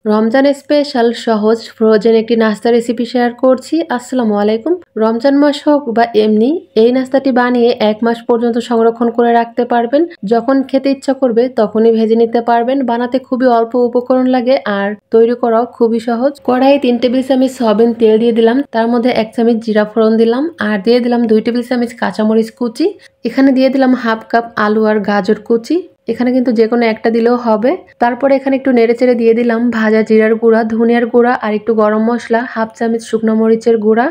Ramzan special সহজ frozen একটি নাস্তা রেসিপি শেয়ার করছি। আসসালামু আলাইকুম। রমজান মাস হোক বা এমনি, এই নাস্তাটি বানিয়ে 1 মাস পর্যন্ত সংরক্ষণ করে রাখতে পারবেন। যখন খেতে ইচ্ছা করবে তখনই ভেজে নিতে পারবেন। বানাতে খুবই অল্প উপকরণ লাগে আর তৈরি করাও খুবই সহজ। কড়াইয়ে 3 টেবিল চামচ সয়াবিন তেল দিয়ে দিলাম, তার মধ্যে 1 চামচ জিরা ফোড়ন দিলাম আর দিয়ে দিলাম 2 টেবিল চামচ কাঁচামরিচ কুচি। এখানে দিয়ে দিলাম হাফ কাপ আলু আর গাজর কুচি। এখানে কিন্তু যে কোনো একটা দিলেও হবে। তারপরে এখানে একটু নেড়েচেড়ে দিয়ে দিলাম ভাজা জিরার গুঁড়া, ধনিয়ার গুঁড়া আর একটু গরম মশলা, হাফ চামচ শুকনো মরিচের গুঁড়া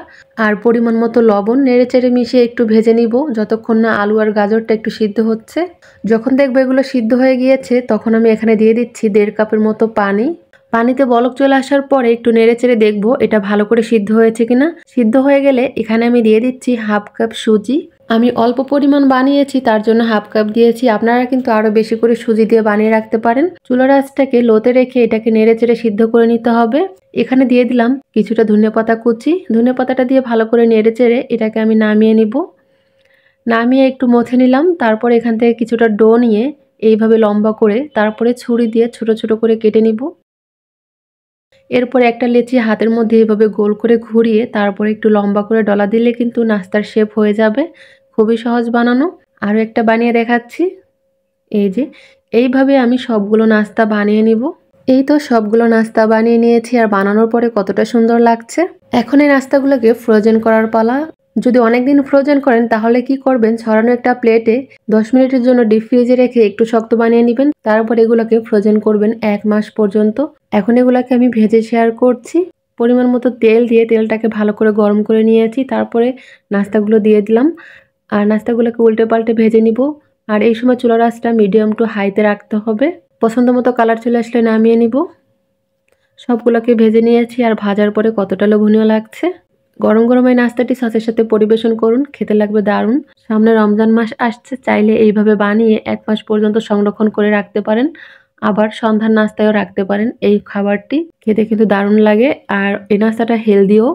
আর পরিমাণ মতো লবণ। নেড়েচেড়ে মিশিয়ে একটু ভেজে নিব যতক্ষণ না আলু আর গাজরটা একটু সিদ্ধ হচ্ছে। যখন দেখবো এগুলো সিদ্ধ হয়ে গিয়েছে তখন আমি এখানে দিয়ে দিচ্ছি 1.5 কাপের মতো পানি। পানিতে বলক চলে আসার পরে একটু নেড়েচেড়ে দেখবো এটা ভালো করে সিদ্ধ হয়েছে কিনা। সিদ্ধ হয়ে গেলে এখানে আমি দিয়ে দিচ্ছি হাফ কাপ সুজি। আমি অল্প পরিমাণ বানিয়েছি তার জন্য হাফ কাপ দিয়েছি, আপনারা কিন্তু আরো বেশি করে সুজি দিয়ে বানিয়ে রাখতে পারেন। চুলার আঁচটাকে লোতে রেখে এটাকে নেড়েচেড়ে সিদ্ধ করে নিতে হবে। এখানে দিয়ে দিলাম কিছুটা ধনেপাতা কুচি। ধনেপাতাটা দিয়ে ভালো করে নেড়েচেড়ে এটাকে আমি নামিয়ে নিব। নামিয়ে একটু মথে নিলাম। তারপর এখান থেকে কিছুটা ডো নিয়ে এইভাবে লম্বা করে তারপরে ছুরি দিয়ে ছোট ছোট করে কেটে নিব। এরপর একটা লেচি হাতের মধ্যে এভাবে গোল করে ঘুরিয়ে তারপরে একটু লম্বা করে ডলা দিলে কিন্তু নাস্তার শেপ হয়ে যাবে। খুবই সহজ বানানো। আরও একটা বানিয়ে দেখাচ্ছি। এই যে এইভাবে আমি সবগুলো নাস্তা বানিয়ে নিব। এই তো সবগুলো নাস্তা বানিয়ে নিয়েছি আর বানানোর পরে কতটা সুন্দর লাগছে। এখন এই নাস্তাগুলোকে ফ্রোজেন করার পালা। যদি অনেকদিন ফ্রোজেন করেন তাহলে কি করবেন, ছড়ানো একটা প্লেটে 10 মিনিটের জন্য ডিপ ফ্রিজে রেখে একটু শক্ত বানিয়ে নেবেন। তারপর এগুলোকে ফ্রোজেন করবেন 1 মাস পর্যন্ত। এখন এগুলোকে আমি ভেজে শেয়ার করছি। পরিমাণ মতো তেল দিয়ে তেলটাকে ভালো করে গরম করে নিয়েছি। তারপরে নাস্তাগুলো দিয়ে দিলাম আর নাস্তাগুলোকে উল্টে পাল্টে ভেজে নিব। আর এই সময় চুলার আঁচটা মিডিয়াম টু হাইতে রাখতে হবে। পছন্দ মতো কালার চলে আসলে নামিয়ে নিব। সবগুলোকে ভেজে নিয়েছি আর ভাজার পরে কতটা লোভনীয় লাগছে। গরম গরম এই নাস্তাটি সসের সাথে পরিবেশন করুন, খেতে লাগবে দারুণ। সামনে রমজান মাস আসছে, চাইলে এইভাবে বানিয়ে 1 মাস পর্যন্ত সংরক্ষণ করে রাখতে পারেন। আবার সন্ধ্যার নাস্তায়ও রাখতে পারেন। এই খাবারটি খেতে কিন্তু দারুণ লাগে আর এই নাস্তাটা হেলদিও।